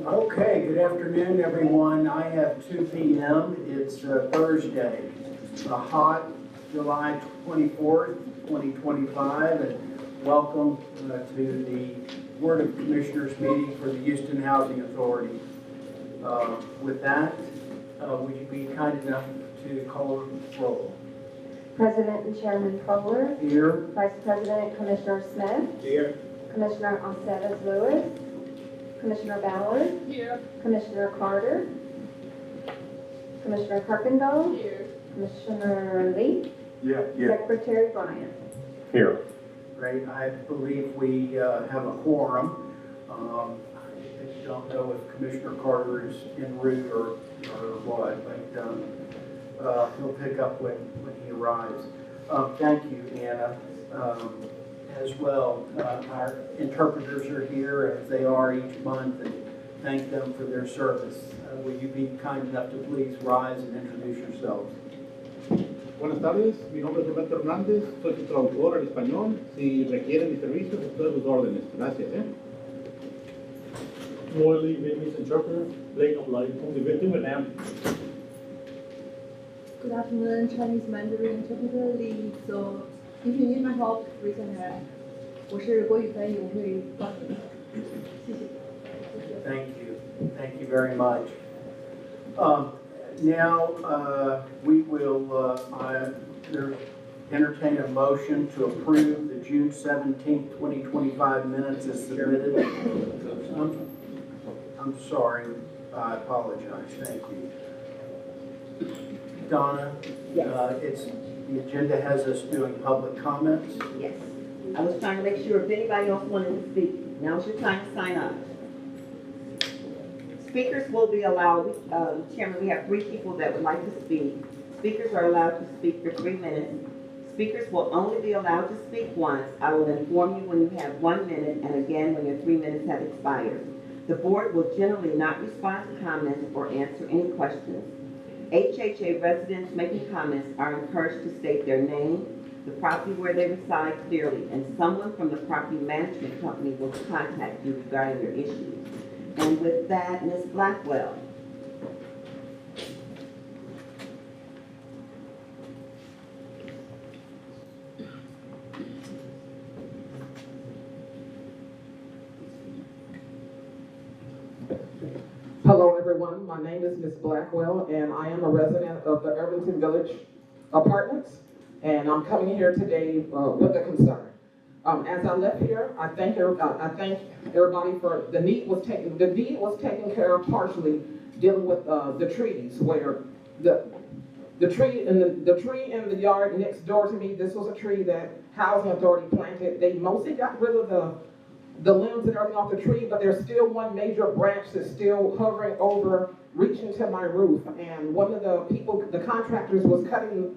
Okay, good afternoon, everyone. I have 2 p.m. It's Thursday, a hot July 24th, 2025, and welcome to the Board of Commissioners meeting for the Houston Housing Authority. With that, would you be kind enough to call the roll? President and Chairman Kohler. Here. Vice President Commissioner Smith. Here. Commissioner Aceves-Lewis. Commissioner Ballard. Here. Commissioner Carter. Commissioner Kirkendall. Here. Commissioner Lee. Yeah. Secretary Bryant. Here. Great. I believe we have a quorum. I don't know if Commissioner Carter is en route or what, but he'll pick up when he arrives. Thank you, Anna. As well, our interpreters are here, as they are each month, and thank them for their service. Will you be kind enough to please rise and introduce yourselves? Buenas tardes, mi nombre es Roberto Hernández, soy su traductor al español. Si requieren mis servicios, estoy a sus órdenes. Gracias. Ngôi Ly, Vietnamese interpreter, Lê Ngọc Lợi, công việc viên tiếng Việt Nam. Good afternoon, Chinese Mandarin interpreter Lee. So, if you need my help, raise your hand. 我是国语翻译，我会帮你。谢谢。 Thank you. Thank you very much. Now, we will entertain a motion to approve the June 17th, 2025 minutes as submitted. I'm sorry. I apologize. Thank you. Donna, the agenda has us doing public comments. Yes. I was trying to make sure if anybody else wanted to speak, now's your time to sign up. Speakers will be allowed, Chairman, we have 3 people that would like to speak. Speakers are allowed to speak for 3 minutes. Speakers will only be allowed to speak once. I will inform you when you have 1 minute and again when your 3 minutes have expired. The board will generally not respond to comments or answer any questions. HHA residents making comments are encouraged to state their name, the property where they reside clearly, and someone from the property management company will contact you regarding your issues. And with that, Ms. Blackwell. Hello everyone, my name is Ms. Blackwell and I am a resident of the Irvington Village Apartments, and I'm coming here today with a concern. As I left here, I thank everybody for the need was taken care of partially dealing with the trees, where the tree in the yard next door to me. This was a tree that Housing Authority planted. They mostly got rid of the limbs and everything off the tree, but there's still one major branch that's still hovering over, reaching to my roof. And one of the contractors was cutting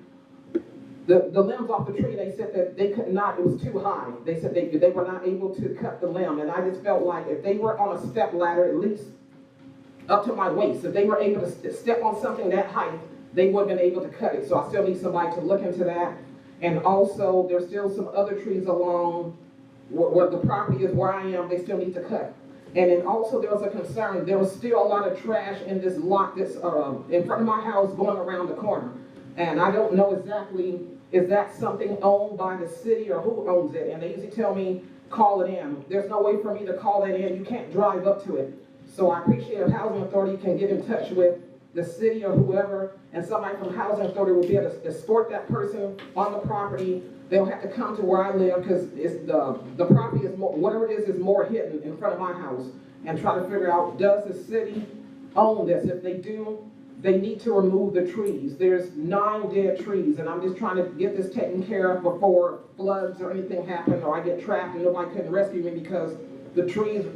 the limbs off the tree. They said that they could not, it was too high. They said they were not able to cut the limb. And I just felt like if they were on a step ladder, at least up to my waist, if they were able to step on something that height, they would have been able to cut it. So I still need somebody to look into that. And also, there's still some other trees along where the property is where I am, they still need to cut. And then also there was a concern, there was still a lot of trash in this lot that's in front of my house going around the corner. And I don't know exactly, is that something owned by the city or who owns it? And they usually tell me, call it in. There's no way for me to call that in, you can't drive up to it. So I appreciate if Housing Authority can get in touch with the city or whoever, and somebody from Housing Authority will be able to escort that person on the property. They'll have to come to where I live because the property is more, whatever it is more hidden in front of my house, and try to figure out, does the city own this? If they do, they need to remove the trees. There's 9 dead trees, and I'm just trying to get this taken care of before floods or anything happen, or I get trapped and nobody couldn't rescue me because the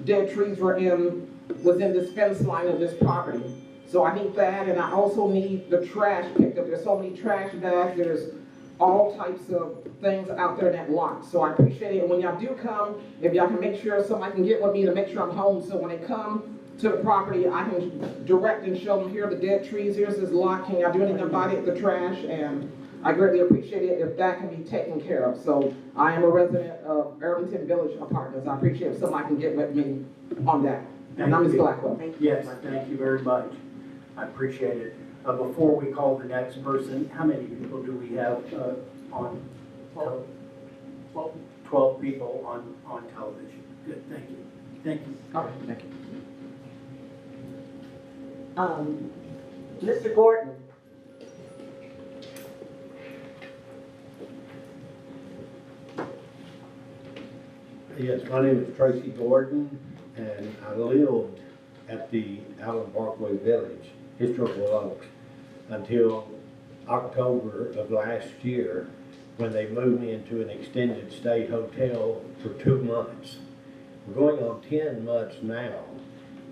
dead trees was in this fence line of this property. So I need that, and I also need the trash picked up. There's so many trash bags, there's all types of things out there in that lot. So I appreciate it. And when y'all do come, if y'all can make sure somebody can get with me to make sure I'm home, so when they come to the property, I can direct and show them, here are the dead trees, here's this lot, can y'all do anything about it, the trash? And I greatly appreciate it if that can be taken care of. So I am a resident of Irvington Village Apartments. I appreciate if somebody can get with me on that. And I'm Ms. Thank you. Blackwell. Thank you. Yes, thank you very much. I appreciate it. Before we call the next person, how many people do we have on? 12 people on television. Good, thank you. Thank you. All right, thank you. Mr. Gordon? Yes, my name is Tracy Gordon, and I lived at the Allen Parkway Village, Historical Oaks, until October of last year, when they moved me into an extended stay hotel for 2 months. We're going on 10 months now,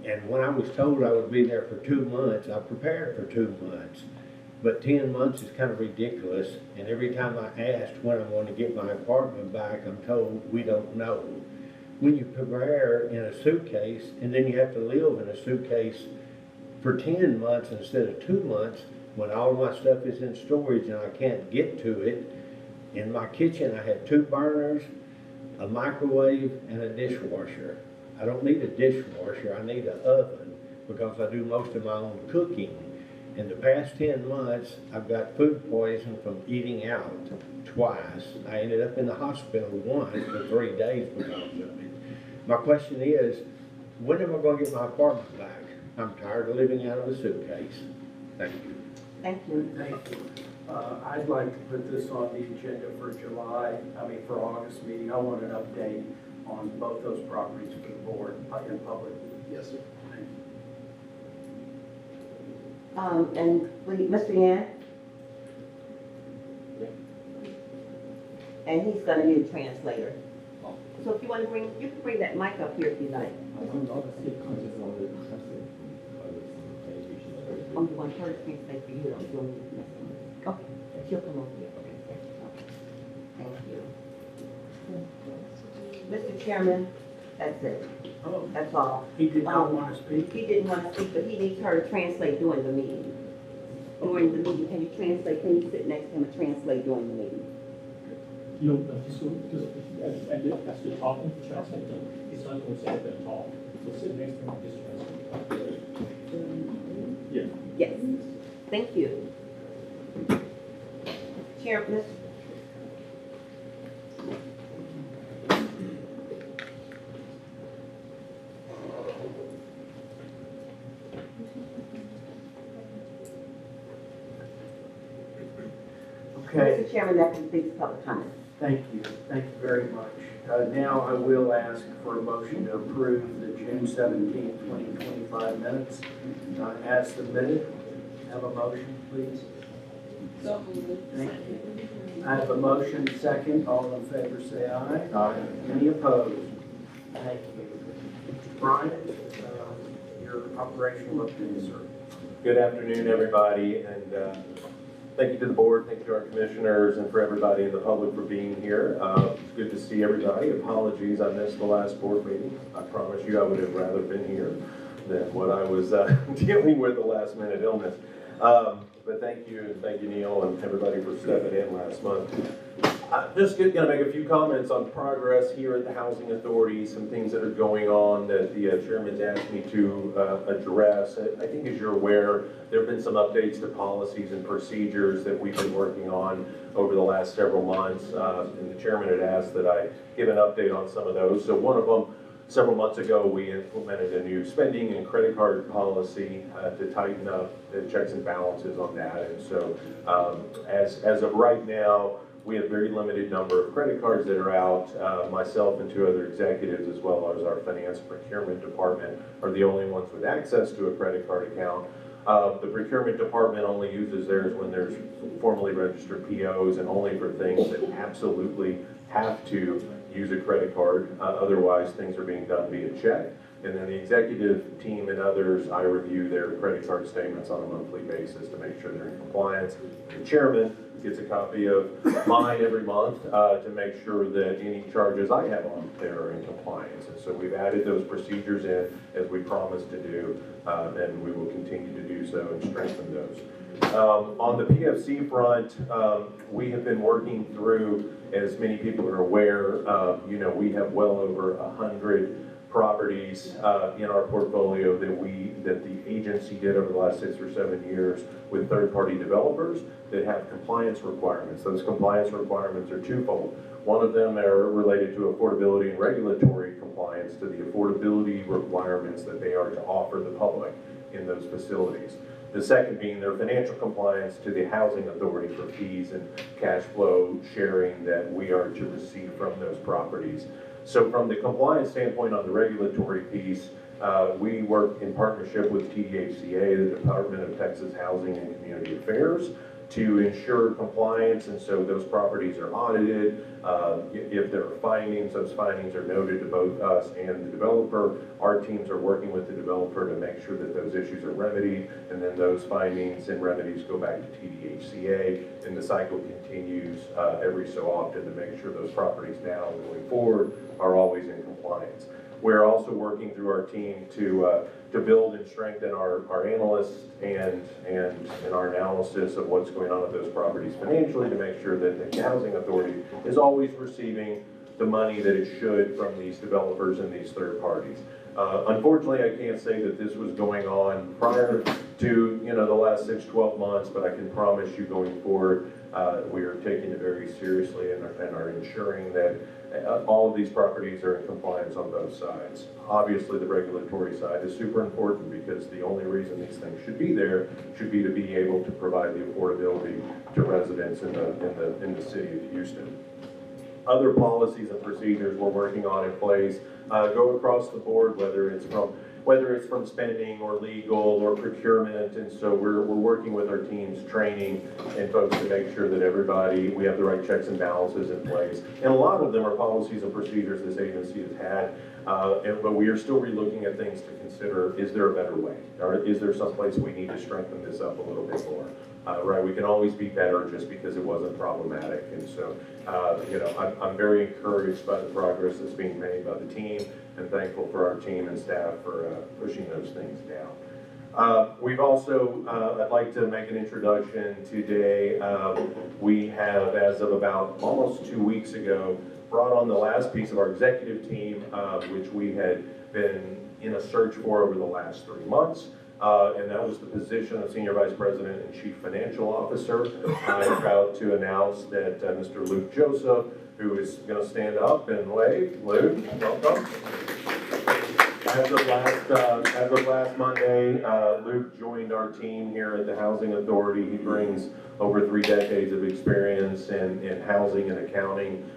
and when I was told I would be there for 2 months, I prepared for 2 months. But 10 months is kind of ridiculous, and every time I asked when I'm going to get my apartment back, I'm told we don't know. When you prepare in a suitcase, and then you have to live in a suitcase for 10 months instead of 2 months, when all my stuff is in storage and I can't get to it. In my kitchen, I have 2 burners, a microwave, and a dishwasher. I don't need a dishwasher, I need an oven, because I do most of my own cooking. In the past 10 months, I've got food poison from eating out twice. I ended up in the hospital once for 3 days because of it. My question is, when am I going to get my apartment back? I'm tired of living out of a suitcase. Thank you. Thank you. Thank you. I'd like to put this on the agenda for for August meeting. I want an update on both those properties for the board in public. Yes, sir. Thank you. Mr. Yan? And he's gonna need a translator. So if you wanna you can bring that mic up here if you like. Only one person can translate for you, don't you want me to mess with it? Okay, she'll come over here. Thank you. Mr. Chairman, that's it. Oh, That's all. he did not want to speak? He didn't want to speak, but he needs her to translate during the meeting. During the meeting, can you translate? Can you sit next to him and translate during the meeting? You know, just as you're talking, translate them. It's not going to say that talk. So sit next to him and just translate. Yeah. Yes. Thank you. Chair, Ms. Okay. Mr. Chairman, that completes public comment. Thank you. Thank you very much. Now I will ask for a motion to approve the June 17th, 2025 minutes as submitted. Have a motion, please. Thank you. I have a motion, second. All in favor, say aye. Aye. Any opposed? Thank you. Brian, your operational update, sir. Good afternoon, everybody, and thank you to the board, thank you to our commissioners, and for everybody in the public for being here. It's good to see everybody. Apologies, I missed the last board meeting. I promise you I would have rather been here than what I was dealing with the last minute illness. But thank you, and thank you, Neil, and everybody for stepping in last month. I'm just going to make a few comments on progress here at the Housing Authority, some things that are going on that the chairman's asked me to address. I think as you're aware, there have been some updates to policies and procedures that we've been working on over the last several months, and the chairman had asked that I give an update on some of those. So one of them, several months ago, we implemented a new spending and credit card policy to tighten up the checks and balances on that. And so as of right now, we have a very limited number of credit cards that are out. Myself and 2 other executives, as well as our finance and procurement department, are the only ones with access to a credit card account. The procurement department only uses theirs when there's formally registered POs and only for things that absolutely have to use a credit card. Otherwise, things are being done via check. And then the executive team and others, I review their credit card statements on a monthly basis to make sure they're in compliance. The chairman gets a copy of mine every month to make sure that any charges I have on there are in compliance. And so we've added those procedures in as we promised to do, and we will continue to do so and strengthen those. On the PFC front, we have been working through, as many people are aware, we have well over 100 properties in our portfolio that the agency did over the last 6 or 7 years with third-party developers that have compliance requirements. Those compliance requirements are twofold. One of them are related to affordability and regulatory compliance to the affordability requirements that they are to offer the public in those facilities. The second being their financial compliance to the housing authority for fees and cash flow sharing that we are to receive from those properties. So from the compliance standpoint on the regulatory piece, we work in partnership with TDHCA, the Department of Texas Housing and Community Affairs, to ensure compliance, and so those properties are audited. If there are findings, those findings are noted to both us and the developer. Our teams are working with the developer to make sure that those issues are remedied, and then those findings and remedies go back to TDHCA, and the cycle continues every so often to make sure those properties now going forward are always in compliance. We're also working through our team to build and strengthen our analysts and our analysis of what's going on with those properties financially to make sure that the housing authority is always receiving the money that it should from these developers and these third parties. Unfortunately, I can't say that this was going on prior to the last 6-12 months, but I can promise you going forward, we are taking it very seriously and are ensuring that all of these properties are in compliance on both sides. Obviously, the regulatory side is super important because the only reason these things should be there should be to be able to provide the affordability to residents in the city of Houston. Other policies and procedures we're working on in place go across the board, whether it's from spending or legal or procurement, and so we're working with our teams, training and folks to make sure that we have the right checks and balances in place. And a lot of them are policies and procedures this agency has had, but we are still relooking at things to consider, is there a better way? Or is there some place we need to strengthen this up a little bit more? Right, we can always be better just because it wasn't problematic, and so I'm very encouraged by the progress that's being made by the team, and thankful for our team and staff for pushing those things down. We've also, I'd like to make an introduction today. We have, as of about almost 2 weeks ago, brought on the last piece of our executive team, which we had been in a search for over the last 3 months. And that was the position of Senior Vice President and Chief Financial Officer. I'm proud to announce that Mr. Luke Joseph, who is going to stand up and wave. Luke, welcome. As of last Monday, Luke joined our team here at the Housing Authority. He brings over 3 decades of experience in housing and accounting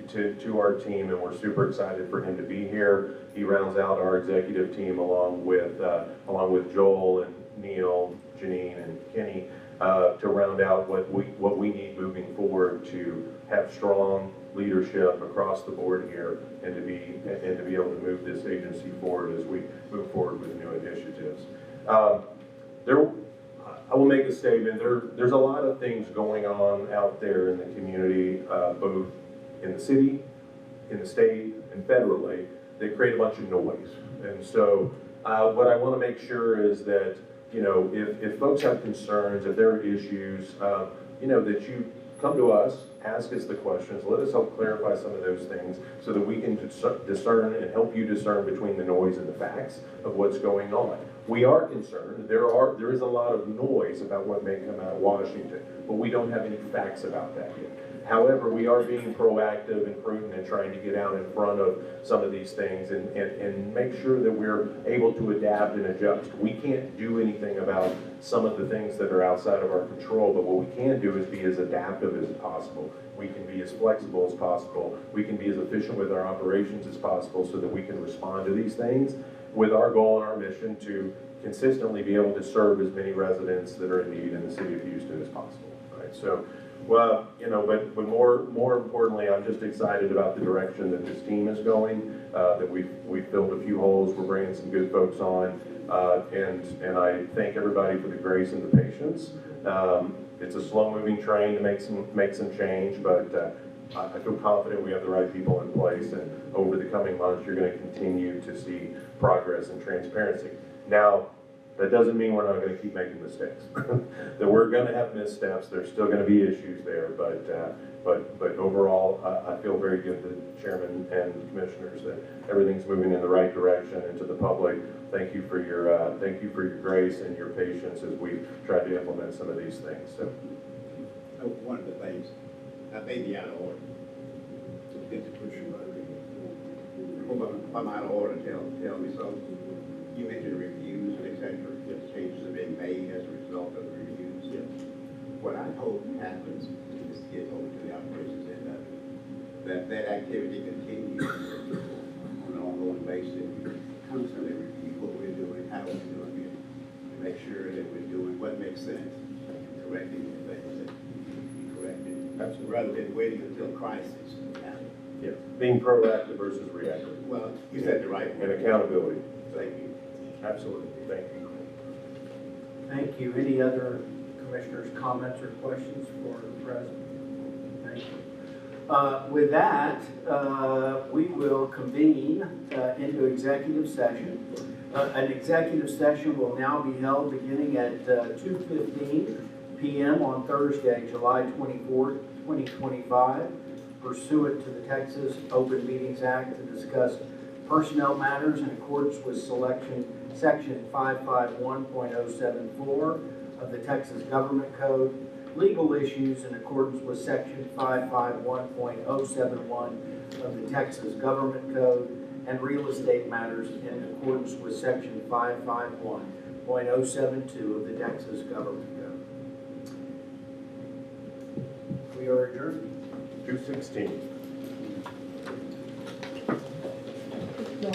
to our team, and we're super excited for him to be here. He rounds out our executive team along with Joel and Neil, Janine, and Kenny to round out what we need moving forward to have strong leadership across the board here, and to be able to move this agency forward as we move forward with new initiatives. I will make a statement. There's a lot of things going on out there in the community, both in the city, in the state, and federally, that create a bunch of noise. And so what I want to make sure is that, if folks have concerns, if there are issues, that you come to us, ask us the questions, let us help clarify some of those things so that we can discern and help you discern between the noise and the facts of what's going on. We are concerned. There is a lot of noise about what may come out of Washington, but we don't have any facts about that yet. However, we are being proactive and prudent and trying to get out in front of some of these things and make sure that we're able to adapt and adjust. We can't do anything about some of the things that are outside of our control, but what we can do is be as adaptive as possible. We can be as flexible as possible. We can be as efficient with our operations as possible so that we can respond to these things with our goal and our mission to consistently be able to serve as many residents that are in need in the city of Houston as possible. Right? So, well, but more importantly, I'm just excited about the direction that this team is going. That we've filled a few holes. We're bringing some good folks on, and I thank everybody for the grace and the patience. It's a slow-moving train to make some change, but I feel confident we have the right people in place, and over the coming months, you're going to continue to see progress and transparency. Now, That doesn't mean we're not gonna keep making mistakes. That we're gonna have missteps, there's still gonna be issues there, but overall, I feel very good, the chairman and commissioners, that everything's moving in the right direction. And to the public, thank you for your grace and your patience as we try to implement some of these things, so. One of the things, I may be out of order. If I'm out of order, tell me so. You mentioned reviews, et cetera, if changes are being made as a result of the reviews. Yes. What I hope happens is to get over to the operations end of it, that activity continues on an ongoing basis. Constantly review what we're doing, how we're doing it, to make sure that we're doing what makes sense, correcting the things that need to be corrected. Absolutely. Rather than waiting until crisis happens. Yeah, being proactive versus reactive. Well, you said the right And word. accountability. Thank you. Absolutely, thank you. Thank you. Any other commissioners' comments or questions for the president? Thank you. With that, we will convene into executive session. An executive session will now be held beginning at 2:15 p.m. on Thursday, July 24th, 2025, pursuant to the Texas Open Meetings Act to discuss personnel matters in accordance with Section 551.074 of the Texas Government Code, legal issues in accordance with Section 551.071 of the Texas Government Code, and real estate matters in accordance with Section 551.072 of the Texas Government Code. We are adjourned. No.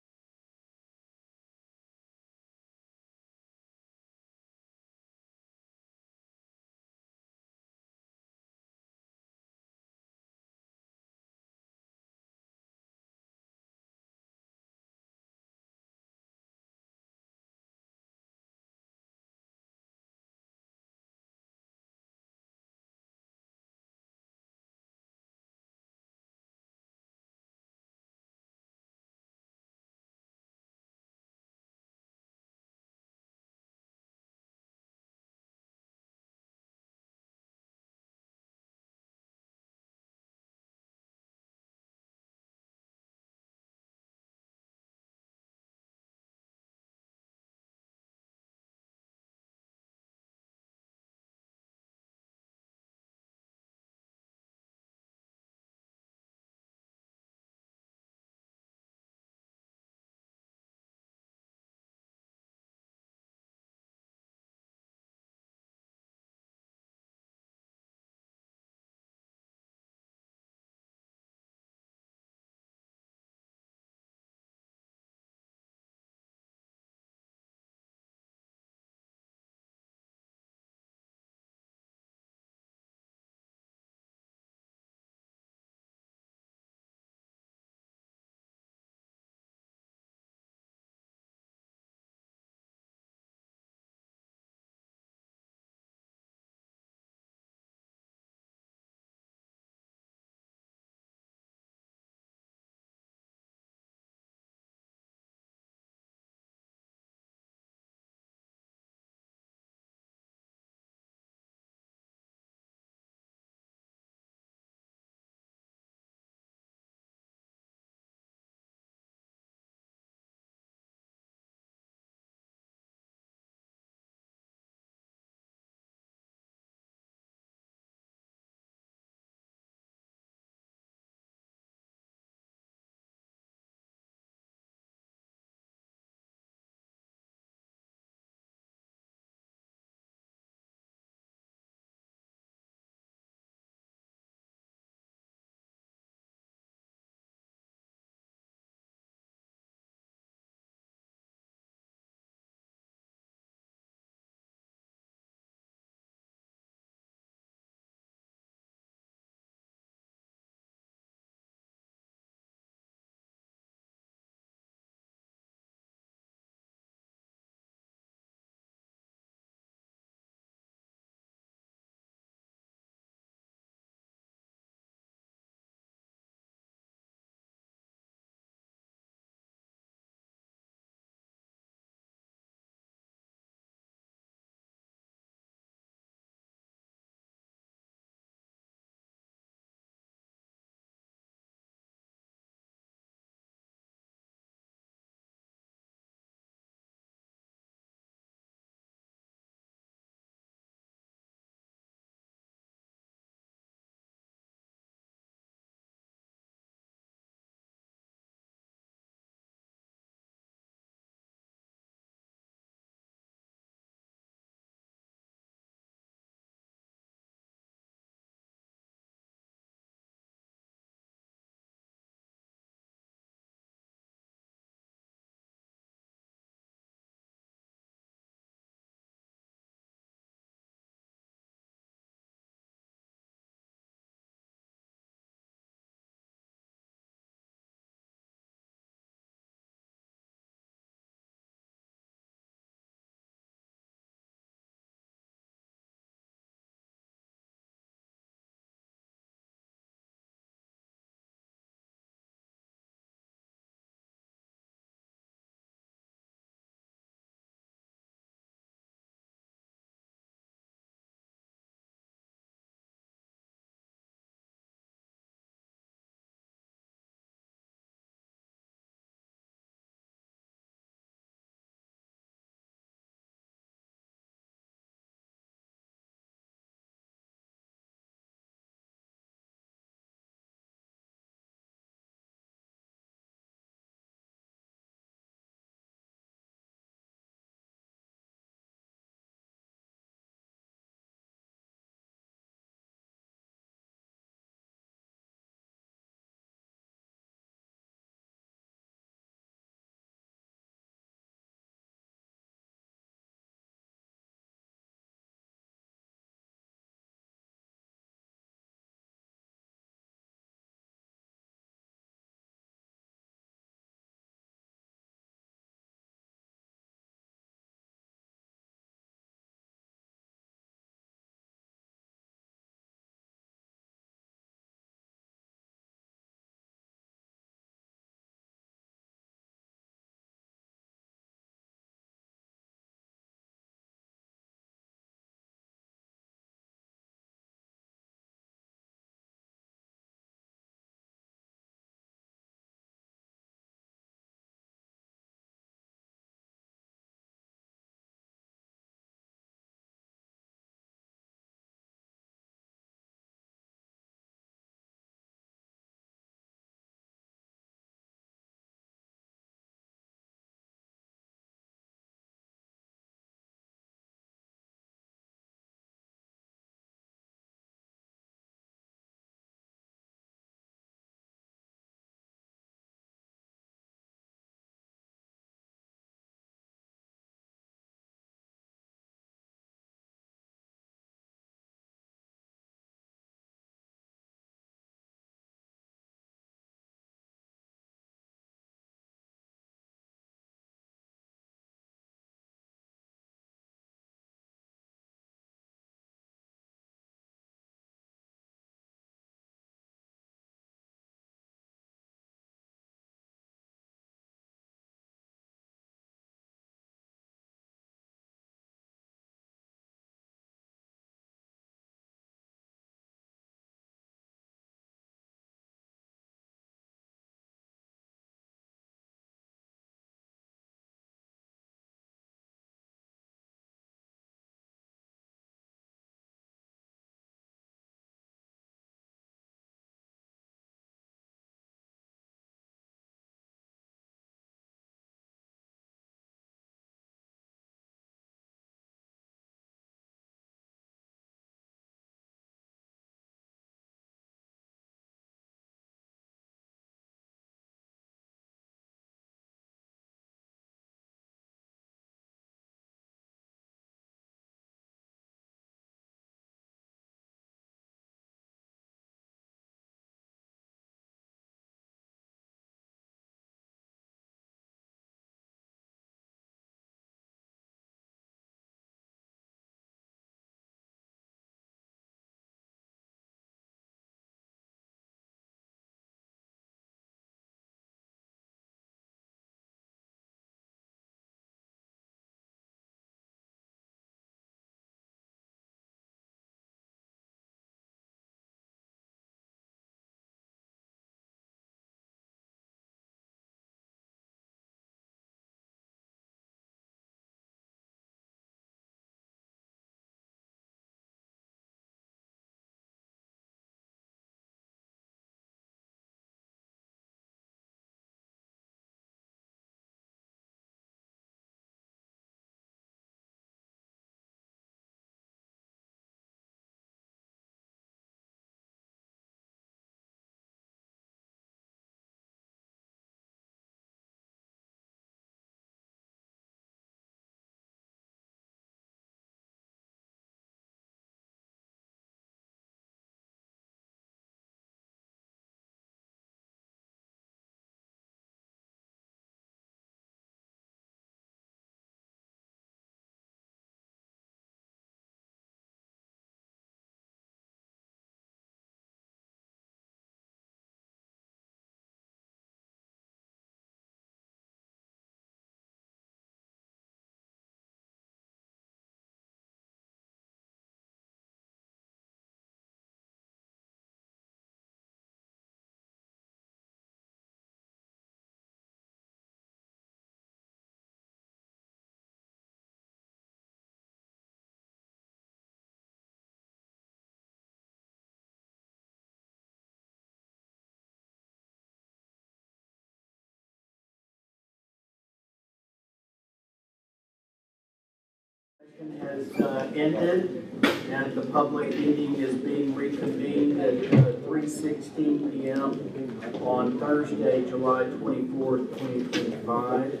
Has ended, and the public meeting is being reconvened at 3:16 p.m. on Thursday, July 24th, 2025.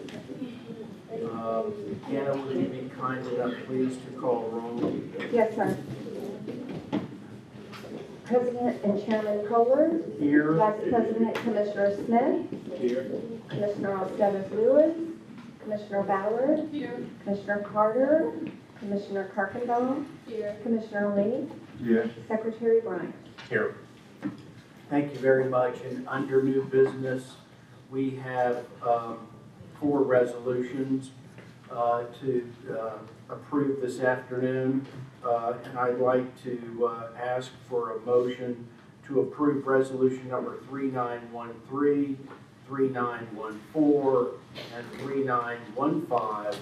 Anna, would you be kind enough, please, to call roll? Yes, sir. President and Chairman Kohler. Here. Vice President Commissioner Smith. Here. Commissioner Alstevez Lewis. Commissioner Ballard. Here. Commissioner Carter. Commissioner Kirkendall. Here. Commissioner Lee. Here. Secretary Bryant. Here. Thank you very much. And under new business, we have 4 resolutions to approve this afternoon. And I'd like to ask for a motion to approve resolution number 3913, 3914, and 3915,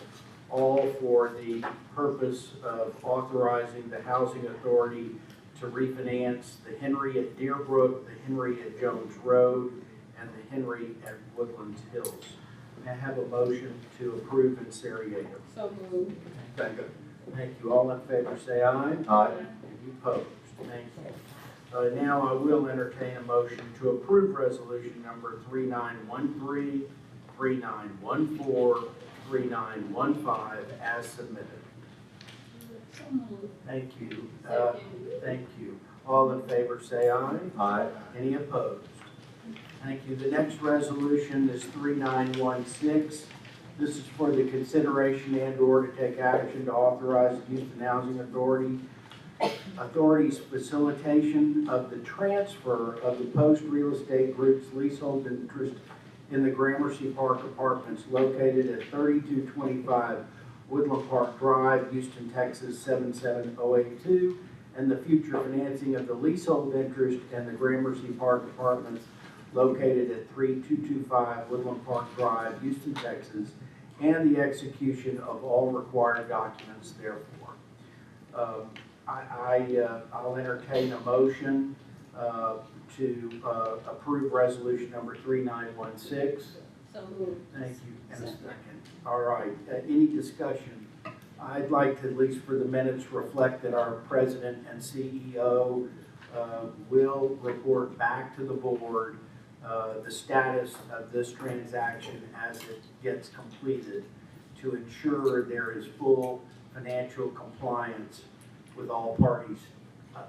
all for the purpose of authorizing the Housing Authority to refinance the Henry at Deerbrook, the Henry at Jones Road, and the Henry at Woodlands Hills. May I have a motion to approve in seriatim? So moved. Second. Thank you. All in favor say aye. Aye. Any opposed? Thank you. Now I will entertain a motion to approve resolution number 3913, 3914, 3915 as submitted. So moved. Thank you. Second. Thank you. All in favor say aye. Aye. Any opposed? Thank you. The next resolution is 3916. This is for the consideration and/or to take action to authorize the Houston Housing Authority's facilitation of the transfer of the Post Real Estate Group's leasehold interest in the Gramercy Park Apartments located at 3225 Woodland Park Drive, Houston, Texas 77082, and the future financing of the leasehold interest in the Gramercy Park Apartments located at 3225 Woodland Park Drive, Houston, Texas, and the execution of all required documents therefore. I'll entertain a motion to approve resolution number 3916. So moved. Thank you. And a second. All right. Any discussion? I'd like to, at least for the minutes, reflect that our president and CEO will report back to the board the status of this transaction as it gets completed to ensure there is full financial compliance with all parties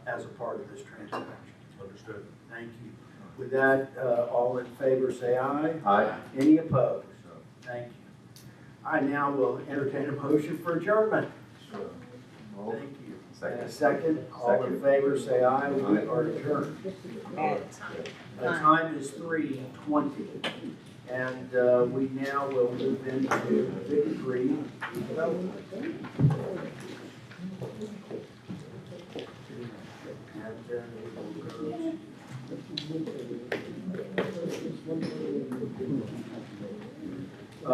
as a part of this transaction. Understood. Thank you. With that, all in favor say aye. Aye. Any opposed? Thank you. I now will entertain a motion for adjournment. Thank you. And a second. All in favor say aye. We are adjourned. The time is 3:20. And we now will move into victory development. And then we will go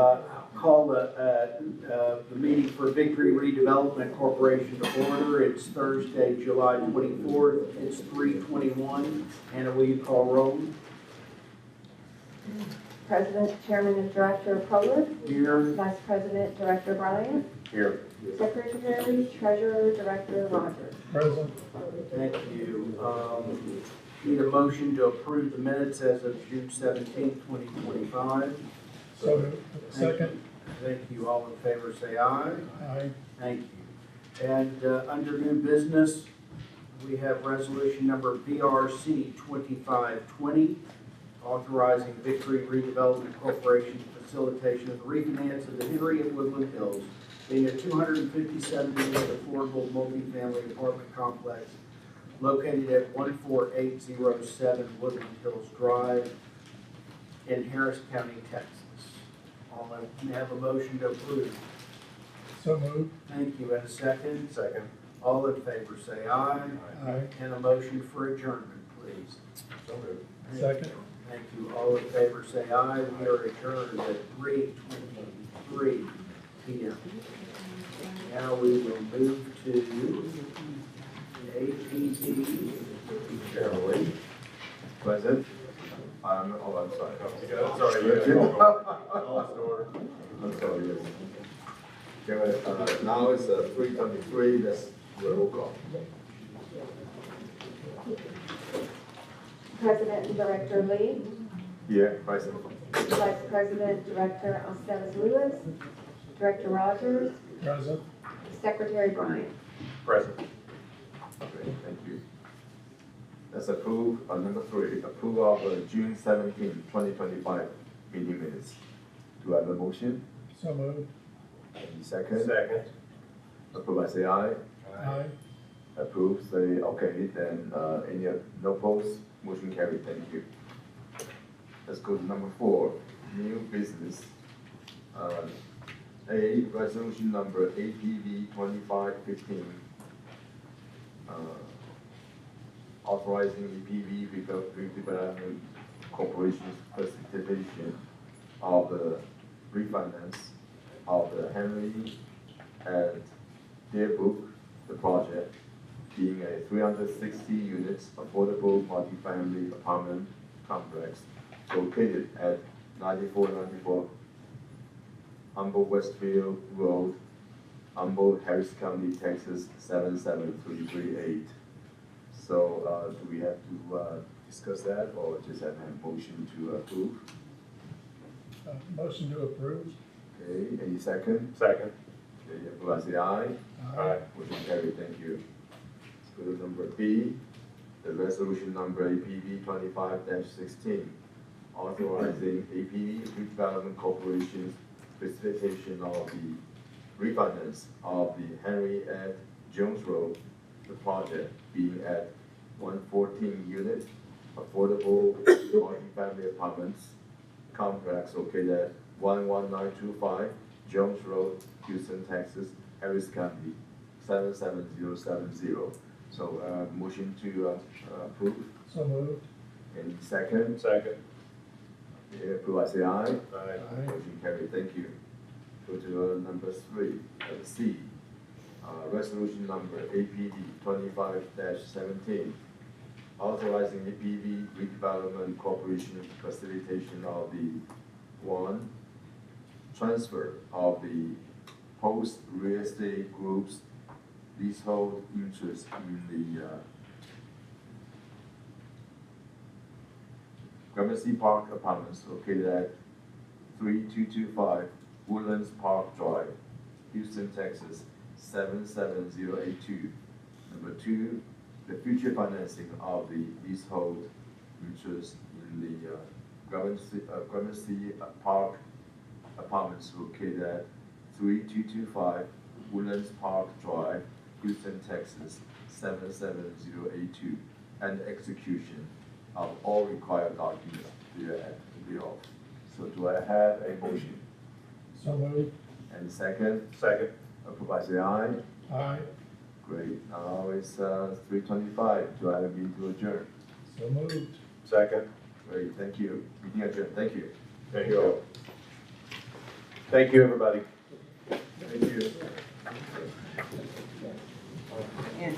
call the meeting for Victory Redevelopment Corporation to order. It's Thursday, July 24th. It's 3:21. Anna, will you call roll? President, Chairman, and Director Kohler. Here. Vice President, Director Bryant. Here. Secretary, Treasurer, Director Rogers. Present. Thank you. Need a motion to approve the minutes as of June 17th, 2025. So, second. Thank you. All in favor say aye. Aye. Thank you. And under new business, we have resolution number BRC 2520, authorizing Victory Redevelopment Corporation facilitation of the refinance of the Henry at Woodland Hills, being a 257-unit affordable multifamily apartment complex located at 14807 Woodland Hills Drive in Harris County, Texas. May I have a motion to approve? So moved. Thank you. And a second? Second. All in favor say aye. Aye. And a motion for adjournment, please. So moved. Second. Thank you. All in favor say aye. We are adjourned at 3:23 p.m. Now we will move to APD. Chairman Lee. Present. I'm sorry. Sorry. Yeah. I'm sorry. Now it's 3:23, let's roll call. President and Director Lee, Here, present. Vice President, Director Alcetus Lewis, Director Rogers, Present. Secretary Bryant. Present. Okay, thank you. Let's approve, number 3, approve of June 17, 2025 meeting minutes. Do I have a motion? So moved. Any second? Second. Approve by say aye. Aye. Approve, say okay, then, any, no opposed, motion carried, thank you. Let's go to number 4, new business. A, resolution number APV 2515, authorizing EPV redevelopment corporation's facilitation of the refinance of the Henry and Deerbrook, the project being a 360 units affordable multifamily apartment complex located at 9494 Humboldt Westfield Road, Humboldt, Harris County, Texas 77338. So, do we have to discuss that, or just have a motion to approve? Motion to approve. Okay, any second? Second. Okay, approve, I say aye. Aye. Motion carried, thank you. Let's go to number B, the resolution number APV 25-16, authorizing APV Redevelopment Corporation's facilitation of the refinance of the Henry Ed Jones Road, the project being at 114 unit affordable multifamily apartments complex located at 11925 Jones Road, Houston, Texas, Harris County 77070. So, motion to approve. So moved. Any second? Second. Okay, approve, I say aye. Aye. Motion carried, thank you. Go to number 3, C. Resolution number APD 25-17, authorizing APV Redevelopment Corporation facilitation of the 1, transfer of the Post Real Estate Group's leasehold interest in the Gramercy Park Apartments located at 3225 Woodlands Park Drive, Houston, Texas 77082. Number 2, the future financing of the leasehold interest in the Gramercy Park Apartments located at 3225 Woodlands Park Drive, Houston, Texas 77082, and execution of all required documents thereof. So do I have a motion? So moved. And second? Second. Approve by say aye. Aye. Great, now it's 3:25, do I have a meeting to adjourn? So moved. Second. Great, thank you, meeting adjourned, thank you. Thank you all. Thank you, everybody. Thank you. And